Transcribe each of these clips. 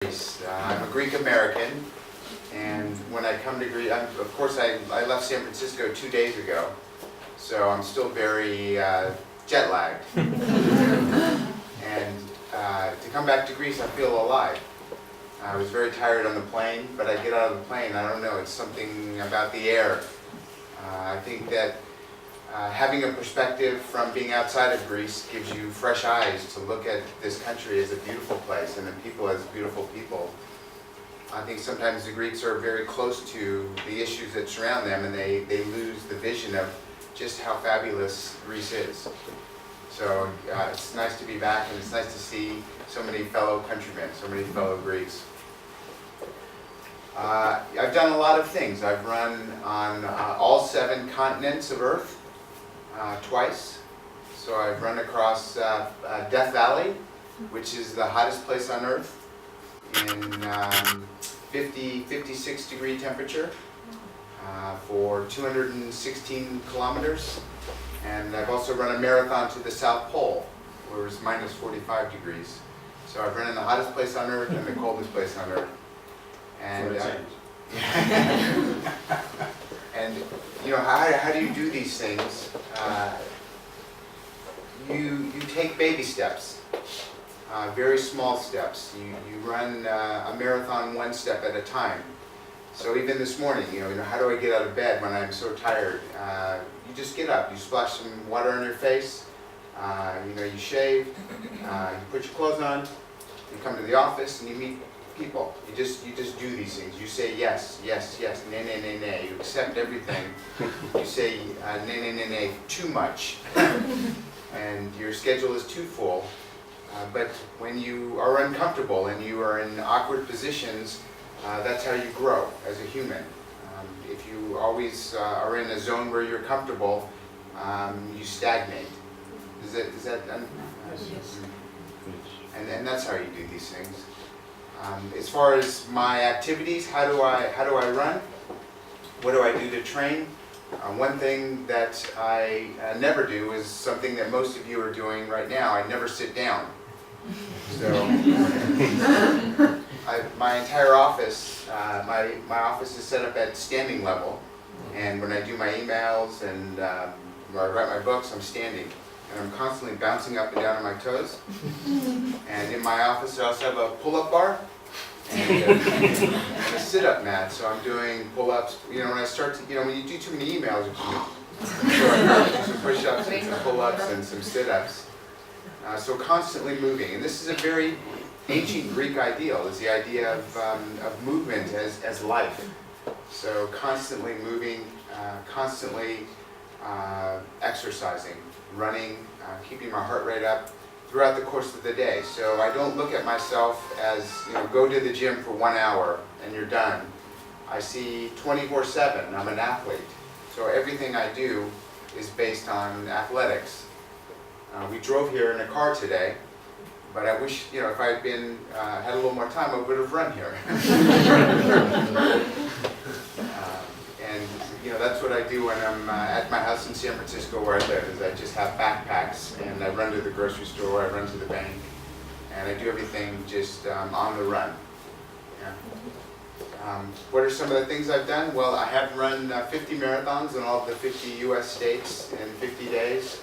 I'm a Greek American, and when I come to Greece, of course I left San Francisco 2 days ago, so I'm still very jet lagged. And to come back to Greece, I feel alive. I was very tired on the plane, but I get out of the plane, I don't know, it's something about the air. I think that having a perspective from being outside of Greece gives you fresh eyes to look at this country as a beautiful place and the people as beautiful people. I think sometimes the Greeks are very close to the issues that surround them, and they lose the vision of just how fabulous Greece is. So it's nice to be back, and it's nice to see so many fellow countrymen, so many fellow Greeks. I've done a lot of things. I've run on all 7 continents of Earth twice. So I've run across Death Valley, which is the hottest place on Earth, in 56 degree temperature for 216 kilometers. And I've also run a marathon to the South Pole, where it's minus 45 degrees. So I've run in the hottest place on Earth and the coldest place on Earth. And and you know, how do you do these things? You take baby steps, very small steps. You run a marathon 1 step at a time. So even this morning, you know, how do I get out of bed when I'm so tired? You just get up, you splash some water on your face, you know, you shave, you put your clothes on, you come to the office and you meet people. You just do these things. You say yes, yes, yes, nay, nay, nay, nay. You accept everything. You say nay, nay, nay, nay too much. And your schedule is too full. But when you are uncomfortable and you are in awkward positions, that's how you grow as a human. If you always are in a zone where you're comfortable, you stagnate. Is that Yes. and that's how you do these things. As far as my activities, how do I run? What do I do to train? One thing that I never do is something that most of you are doing right now. I never sit down. So my entire office, my office is set up at standing level, and when I do my emails and when I write my books, I'm standing. And I'm constantly bouncing up and down on my toes. And in my office, I also have a pull-up bar and a sit-up mat. So I'm doing pull-ups. You know, when I start to, you know, when you do too many emails, so I do some push-ups and some pull-ups and some sit-ups. So constantly moving. And this is a very ancient Greek ideal, is the idea of movement as life. So constantly moving, constantly exercising, running, keeping my heart rate up throughout the course of the day. So I don't look at myself as, you know, go to the gym for 1 hour and you're done. I see 24/7, I'm an athlete. So everything I do is based on athletics. We drove here in a car today, but I wish, you know, if I had had a little more time, I would have run here. And you know, that's what I do when I'm at my house in San Francisco where I live, is I just have backpacks and I run to the grocery store, I run to the bank, and I do everything just on the run. Yeah. What are some of the things I've done? Well, I have run 50 marathons in all of the 50 U.S. states in 50 days.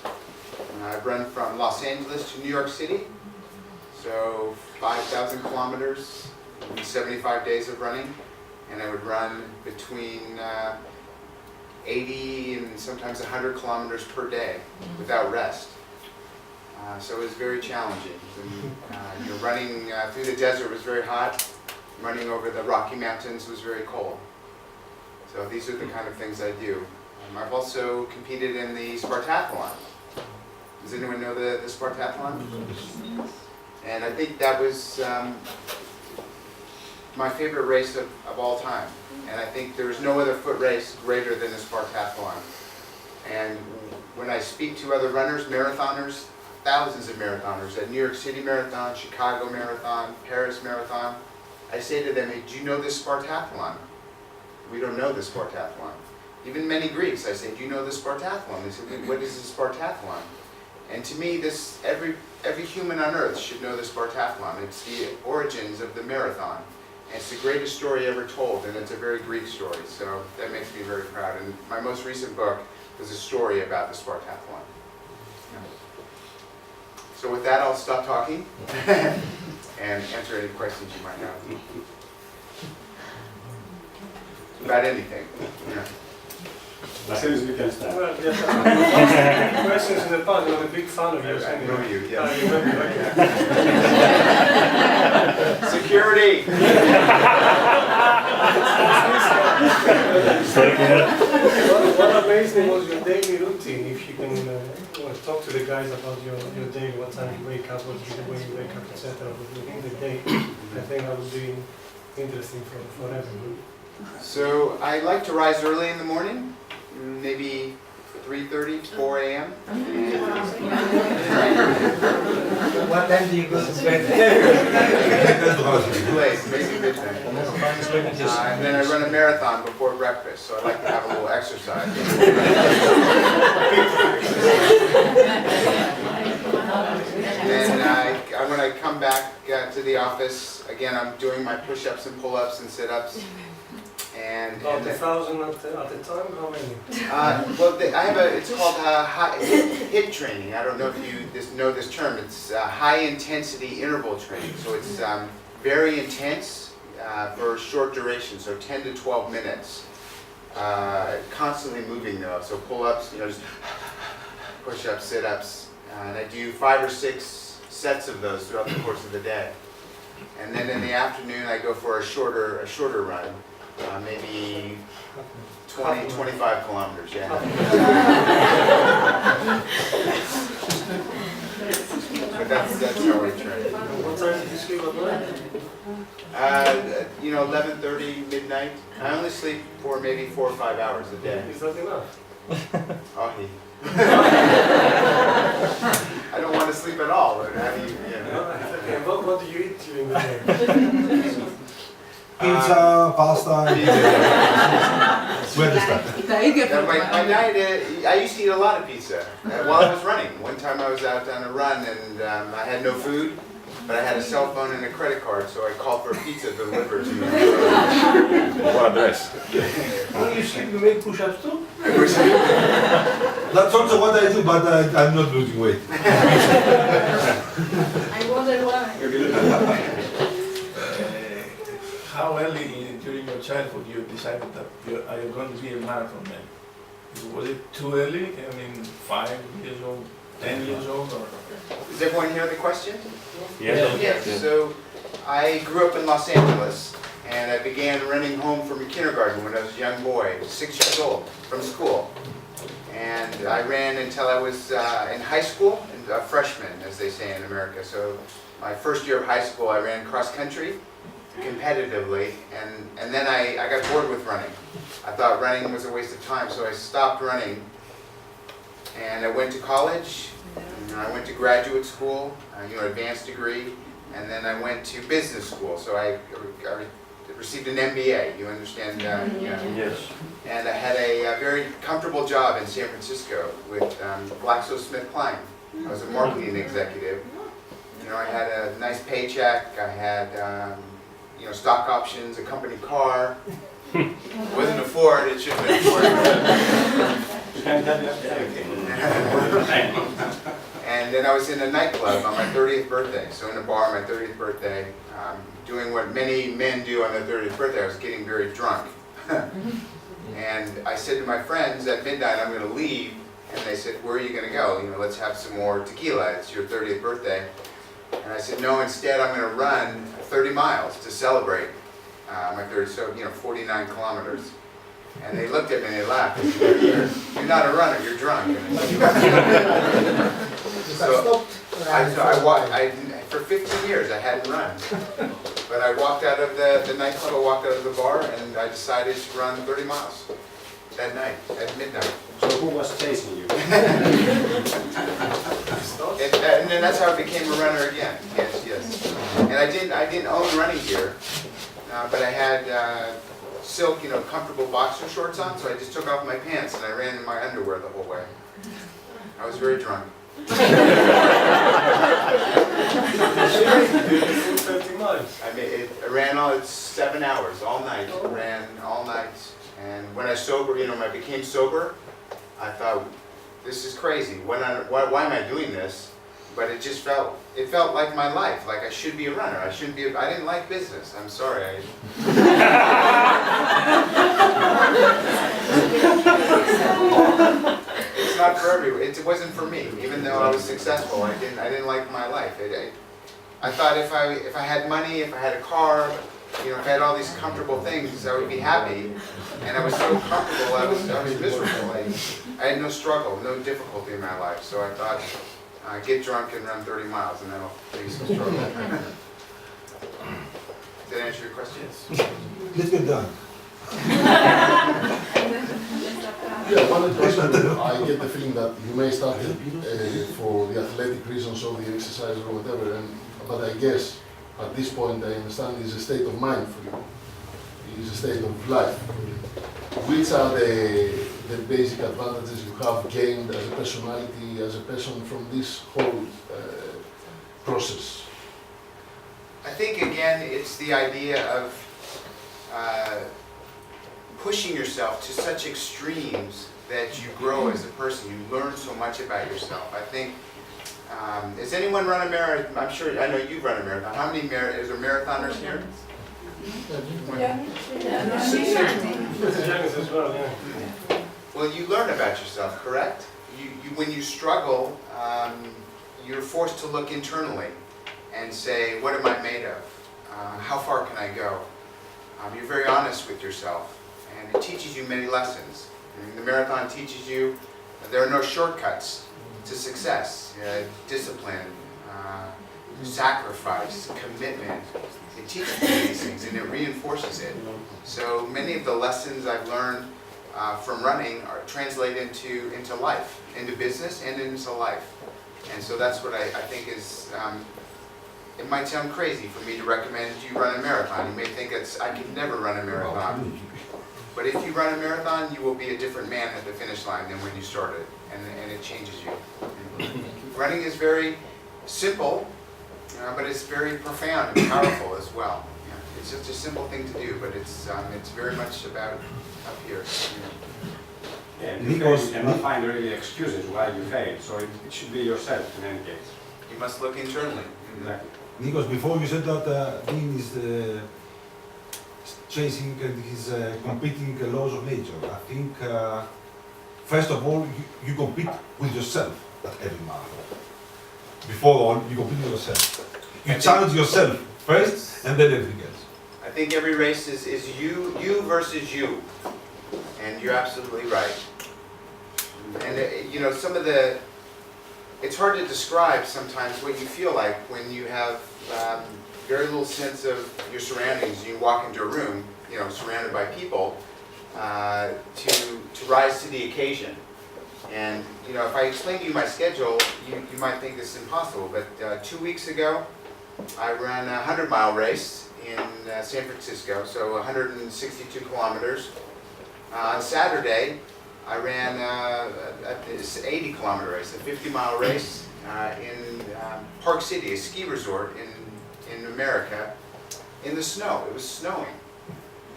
I've run from Los Angeles to New York City, so 5,000 kilometers, 75 days of running. And I would run between 80 and sometimes 100 kilometers per day without rest. So it was very challenging. And, you know, running through the desert was very hot. Running over the Rocky Mountains was very cold. So these are the kind of things I do. I've also competed in the Spartathlon. Does anyone know the Spartathlon? And I think that was my favorite race of all time. And I think there's no other foot race greater than the Spartathlon. And when I speak to other runners, marathoners, thousands of marathoners, at New York City Marathon, Chicago Marathon, Paris Marathon, I say to them, hey, do you know this Spartathlon? We don't know this Spartathlon. Even many Greeks, I say, do you know the Spartathlon? They say, what is the Spartathlon? And to me, every human on earth should know the Spartathlon. It's the origins of the marathon. And it's the greatest story ever told, and it's a very Greek story. So that makes me very proud. And my most recent book was a story about the Spartathlon. So with that, I'll stop talking and answer any questions you might have. About anything. Yeah. As soon as we can start. Well, yes, questions in the past, I'm a big fan of yours. I know you, yes. You remember, okay. Security! What amazed me was your daily routine. If you can talk to the guys about your daily, what time you wake up, what you, the way you wake up, etc. Within the day, I think that would be interesting for everyone. So I like to rise early in the morning, maybe 3:30, 4 a.m. What time do you go to bed? Late, maybe midnight. And then I run a marathon before breakfast, so I like to have a little exercise. And when I come back to the office, again, I'm doing my push-ups and pull-ups and sit-ups. And about 1,000 at a time, how many? Well, I have it's called HIIT training. I don't know if you know this term. It's high-intensity interval training. So it's very intense for short duration, so 10 to 12 minutes. Constantly moving though, so pull-ups, just push-ups, sit-ups. And I do 5 or 6 sets of those throughout the course of the day. And then in the afternoon, I go for a shorter run. Maybe 20, 25 kilometers, yeah. But that's how I train. What time do you sleep at night? 11:30, midnight. I only sleep for maybe 4 or 5 hours a day. Is that enough? Oh, I don't want to sleep at all. How do you, Okay, what do you eat during the day? Pizza, pasta. Where to start? My diet, I used to eat a lot of pizza while I was running. One time I was out on a run and I had no food, but I had a cell phone and a credit card, so I called for a pizza delivered to me. What address? When you sleep, you make push-ups too? That's also what I do, but I'm not losing weight. I wonder why. How early during your childhood you decided that you are going to be a marathon man? Was it too early? 5 years old, 10 years old? Or? Does everyone hear the question? Yes. Yes. So I grew up in Los Angeles, and I began running home from kindergarten when I was a young boy, 6 years old, from school. And I ran until I was in high school, a freshman, as they say in America. So my first year of high school, I ran cross country competitively, and then I got bored with running. I thought running was a waste of time, so I stopped running. And I went to college, and I went to graduate school, advanced degree, and then I went to business school. So I received an MBA, you understand? Yes. And I had a very comfortable job in San Francisco with GlaxoSmithKline. I was a marketing executive. I had a nice paycheck. I had stock options, a company car. Wasn't a Ford, it should have been a Ford. And then I was in a nightclub on my 30th birthday. So in a bar on my 30th birthday, doing what many men do on their 30th birthday. I was getting very drunk. And I said to my friends at midnight, I'm going to leave. And they said, where are you going to go? Let's have some more tequila. It's your 30th birthday. And I said, no, instead I'm going to run 30 miles to celebrate my 30th, so 49 kilometers. And they looked at me and they laughed. They said, you're not a runner, you're drunk. So for 15 years I hadn't run. But I walked out of the nightclub, I walked out of the bar, and I decided to run 30 miles that night, at midnight. So who was chasing you? And then that's how I became a runner again. Yes. And I didn't own running gear, but I had silk, comfortable boxer shorts on, so I just took off my pants and I ran in my underwear the whole way. I was very drunk. 30 miles. I mean, I ran it's 7 hours, all night, ran all night. And when I became sober, I thought, this is crazy. Why am I doing this? But it felt like my life, like I should be a runner. I didn't like business, I'm sorry. It's not for everyone, it wasn't for me. Even though I was successful, I didn't like my life. I thought if I had money, if I had a car, if I had all these comfortable things, I would be happy. And I was so comfortable, I was miserable. I had no struggle, no difficulty in my life. So I thought, get drunk and run 30 miles and that'll face some struggle. Did that answer your question? Let's get done. Yeah, one question. I get the feeling that you may start for the athletic reasons or the exercise or whatever, but I guess at this point I understand it's a state of mind for you. It's a state of life. Which are the basic advantages you have gained as a personality, as a person from this whole process? I think again, it's the idea of pushing yourself to such extremes that you grow as a person. You learn so much about yourself. I think, has anyone run a marathon? I know you've run a marathon. How many is there marathoners here? Youngest as well, yeah. Well, you learn about yourself, correct? When you struggle, you're forced to look internally and say, what am I made of? How far can I go? You're very honest with yourself, and it teaches you many lessons. The marathon teaches you that there are no shortcuts to success. Discipline, sacrifice, commitment. It teaches you these things and it reinforces it. So many of the lessons I've learned from running translate into life, into business and into life. And so that's what I think is, it might sound crazy for me to recommend you run a marathon. You may think I could never run a marathon. But if you run a marathon, you will be a different man at the finish line than when you started, and it changes you. Running is very simple, but it's very profound and powerful as well. It's just a simple thing to do, but it's very much about up here. Yeah, you fail, you cannot find really excuses why you failed, so it should be yourself in any case. You must look internally. Exactly. Nikos, before you said that Dean is chasing and he's competing laws of nature, I think first of all you compete with yourself at every marathon. Before all, you compete with yourself. You challenge yourself first and then everything else. I think every race is you versus you, and you're absolutely right. And it's hard to describe sometimes what you feel like when you have very little sense of your surroundings. You walk into a room, surrounded by people, to rise to the occasion. And if I explain to you my schedule, you might think this is impossible. But 2 weeks ago, I ran a 100-mile race in San Francisco, so 162 kilometers. On Saturday, I ran this 80-kilometer race, a 50-mile race in Park City, a ski resort in America, in the snow. It was snowing.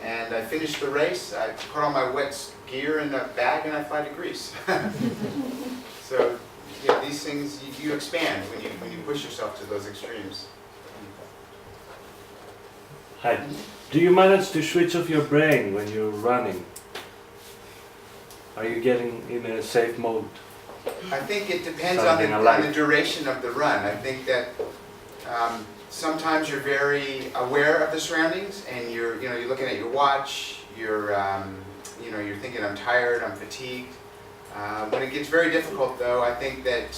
And I finished the race, I put all my wet gear in a bag, and I fly to Greece. So these things, you expand when you push yourself to those extremes. Hi. Do you manage to switch off your brain when you're running? Are you getting in a safe mode? I think it depends on the duration of the run. I think that sometimes you're very aware of the surroundings, and you're looking at your watch. You're thinking, I'm tired, I'm fatigued. When it gets very difficult, though, I think that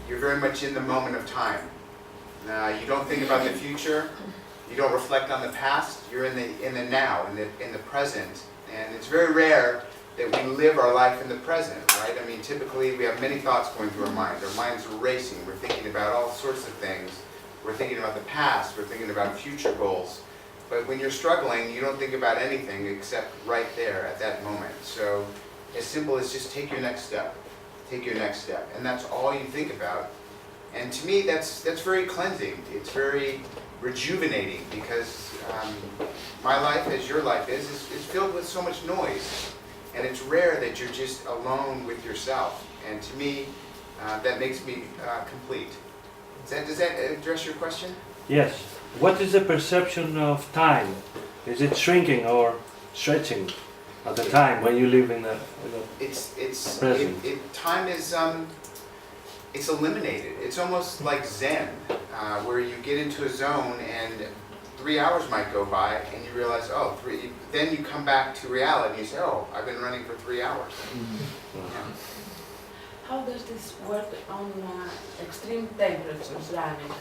you're very much in the moment of time. You don't think about the future. You don't reflect on the past. You're in the now, in the present, and it's very rare that we live our life in the present, right? I mean, typically we have many thoughts going through our minds. Our minds are racing. We're thinking about all sorts of things. We're thinking about the past. We're thinking about future goals. But when you're struggling, you don't think about anything except right there at that moment. So as simple as just take your next step. take your next step. And that's all you think about. And to me, that's very cleansing. It's very rejuvenating because my life, as your life is filled with so much noise. And it's rare that you're just alone with yourself. And to me, that makes me complete. Does that address your question? Yes. What is the perception of time? Is it shrinking or stretching at the time when you live in the present? Time is it's eliminated. It's almost like Zen, where you get into a zone and 3 hours might go by and you realize, oh, then you come back to reality and you say, oh, I've been running for 3 hours. Yeah. How does this work on extreme temperatures running?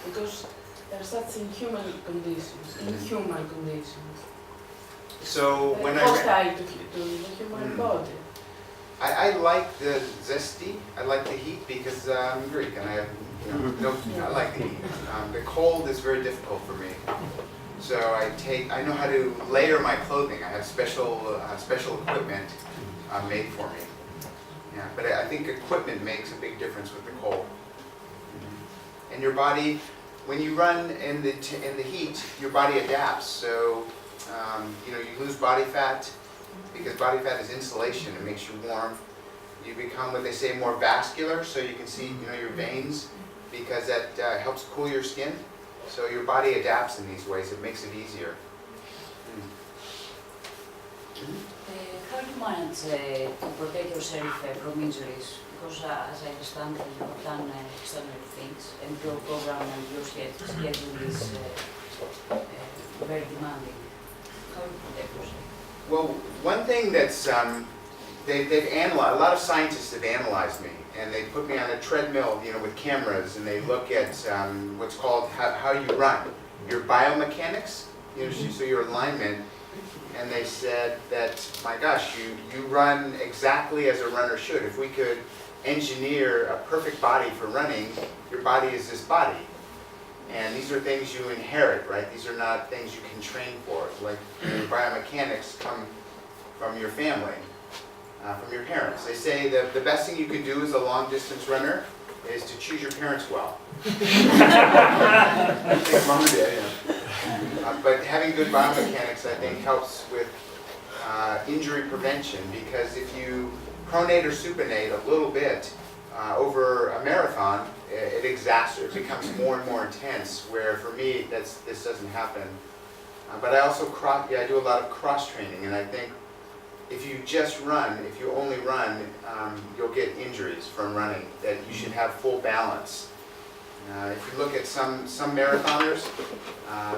Because there are such inhuman conditions. So when hostile to the human body. I like the zesty, I like the heat because I'm Greek and I have, I like the heat. The cold is very difficult for me. So I know how to layer my clothing. I have special equipment made for me. Yeah, but I think equipment makes a big difference with the cold. And your body, when you run in the heat, your body adapts. So you lose body fat because body fat is insulation. It makes you warm. You become what they say more vascular, so you can see your veins because that helps cool your skin. So your body adapts in these ways. It makes it easier. How do you manage to protect yourself from injuries? Because as I understand, you have done extraordinary things, and your program and your schedule is very demanding. How do you protect yourself? Well, one thing that's they've analyzed. A lot of scientists have analyzed me, and they put me on a treadmill, with cameras, and they look at what's called how you run, your biomechanics, so your alignment. And they said that, my gosh, you run exactly as a runner should. If we could engineer a perfect body for running, your body is this body. And these are things you inherit, right? These are not things you can train for. Like your biomechanics come from your family, from your parents. They say that the best thing you can do as a long distance runner is to choose your parents well. I think Mom did, but having good biomechanics, I think, helps with injury prevention because if you pronate or supinate a little bit over a marathon, it becomes more and more intense, where for me, this doesn't happen. But I also I do a lot of cross training, and I think if you only run, you'll get injuries from running, that you should have full balance. If you look at some marathoners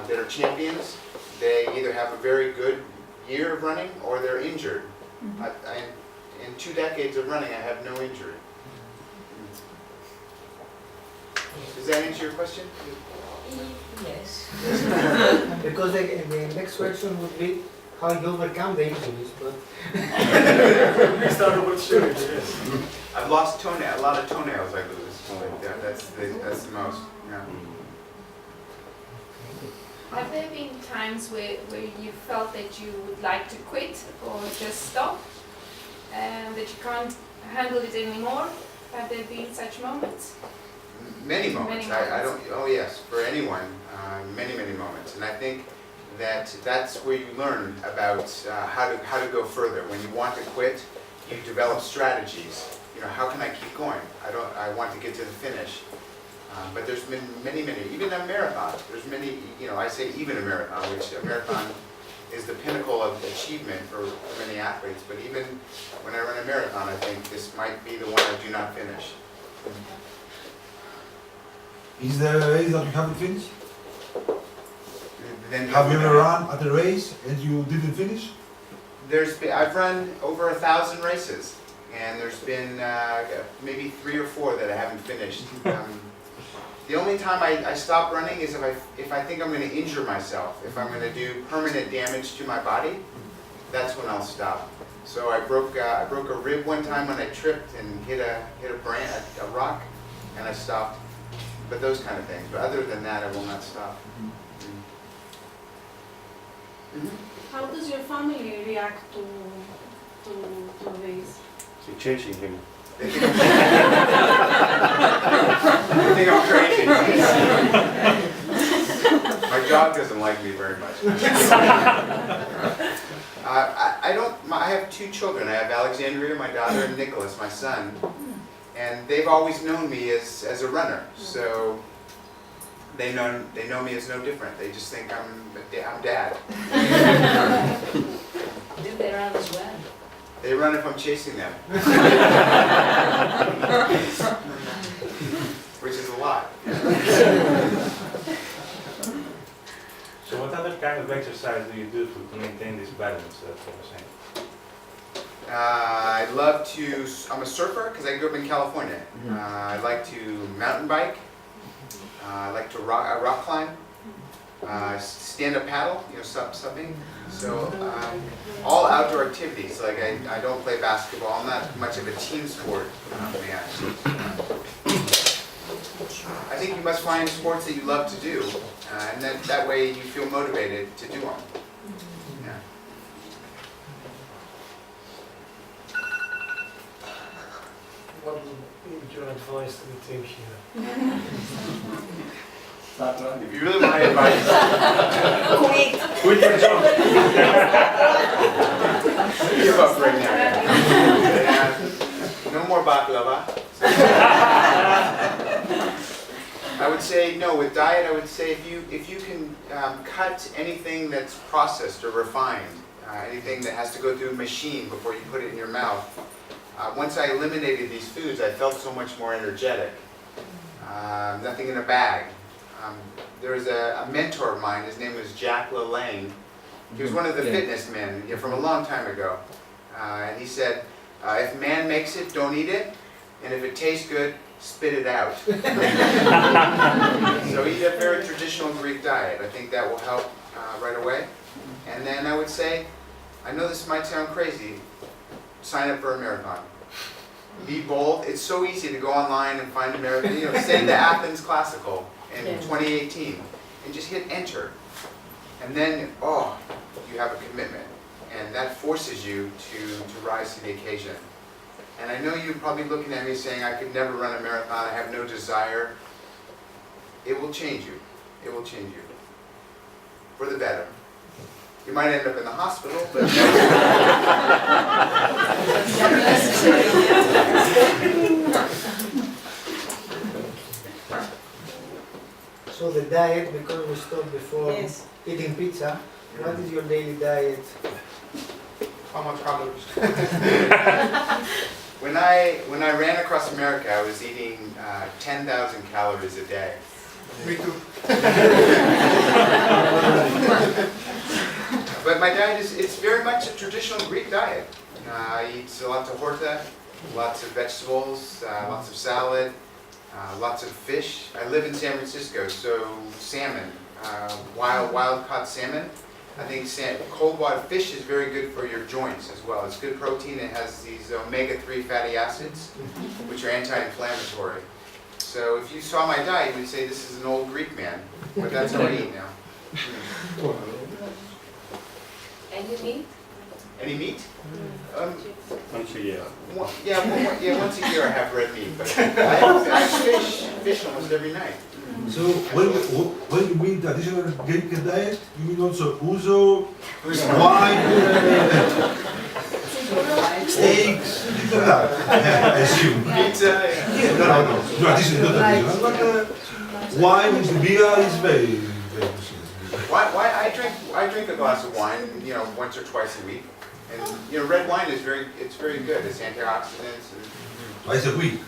that are champions, they either have a very good year of running or they're injured. In 2 decades of running, I have no injury. Does that answer your question? Yes. Because the next question would be how you overcome the injuries, but Start opportunity, yes. I've lost a lot of toenails I lose. That's the most. Yeah. Have there been times where you felt that you would like to quit or just stop, and that you can't handle it anymore? Have there been such moments? Many moments. I don't. Oh yes, for anyone, many moments. And I think that's where you learn about how to go further. When you want to quit, you develop strategies. How can I keep going? I want to get to the finish. But there's been many, even a marathon. There's many, I say even a marathon, which a marathon is the pinnacle of achievement for many athletes. But even when I run a marathon, I think this might be the one I do not finish. Is there a race that you haven't finished? Then Have you ever run at a race and you didn't finish? I've run over 1,000 races, and there's been maybe 3 or 4 that I haven't finished. The only time I stop running is if I think I'm going to injure myself, if I'm going to do permanent damage to my body, that's when I'll stop. So I broke a rib one time when I tripped and hit a rock, and I stopped. But those kind of things. But other than that, I will not stop. How does your family react to this? You're changing him. They think I'm crazy. My dog doesn't like me very much. I have two children. I have Alexandria, my daughter, and Nicholas, my son. And they've always known me as a runner. So they know me as no different. They just think I'm dad. Do they run as well? They run if I'm chasing them. Which is a lot. So what other kind of exercise do you do to maintain this balance that you were saying? I love to, I'm a surfer because I grew up in California. I like to mountain bike. I like to rock climb. Stand-up paddle, subbing. So all outdoor activities. Like I don't play basketball. I'm not much of a team sport man. I think you must find sports that you love to do, and that way you feel motivated to do them. Yeah. What would your advice to the team here? If you really want advice, Quit your job. give up right now. No more baklava. I would say no. With diet, I would say if you can cut anything that's processed or refined, anything that has to go through a machine before you put it in your mouth. Once I eliminated these foods, I felt so much more energetic. Nothing in a bag. There was a mentor of mine. His name was Jack LaLanne. He was one of the fitness men from a long time ago. And he said, if man makes it, don't eat it. And if it tastes good, spit it out. So eat a very traditional Greek diet. I think that will help right away. And then I would say, I know this might sound crazy, sign up for a marathon. Be bold. It's so easy to go online and find a marathon. Say the Athens Classical in 2018 and just hit enter. And then, you have a commitment. And that forces you to rise to the occasion. And I know you're probably looking at me saying, I could never run a marathon, I have no desire. It will change you. It will change you. For the better. You might end up in the hospital, but... So the diet, because we stopped before eating pizza, what is your daily diet? How much calories? When I ran across America, I was eating 10,000 calories a day. Me too. But my diet it's very much a traditional Greek diet. I eat lots of horta, lots of vegetables, lots of salad, lots of fish. I live in San Francisco, so salmon, wild caught salmon. I think cold water fish is very good for your joints as well. It's good protein. It has these omega-3 fatty acids, which are anti-inflammatory. So if you saw my diet, you would say this is an old Greek man, but that's how I eat now. Any meat? Any meat? Once a year. Once a year I have red meat, but I have fish almost every night. So when you mean traditional Greek diet, you mean also ouzo, wine, steaks, things like that. I assume. Pizza. No, traditional, not traditional, but wine is beer is very Why I drink a glass of wine, once or twice a week, and red wine is very good. It's antioxidants. And twice a week.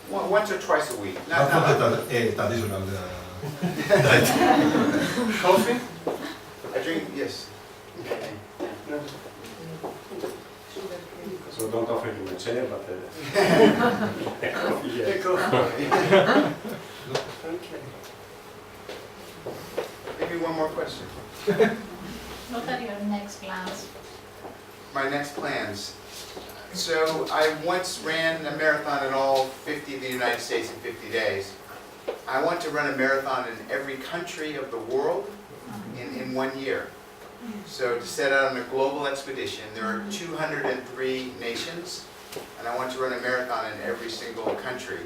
Once or twice a week. Not traditional diet. Coffee? I drink, yes. So don't offer him a chair, but Yeah, coffee. Okay. Maybe one more question. What are your next plans? My next plans. So I once ran a marathon in all 50 of the United States in 50 days. I want to run a marathon in every country of the world in 1 year. So to set out on a global expedition, there are 203 nations, and I want to run a marathon in every single country,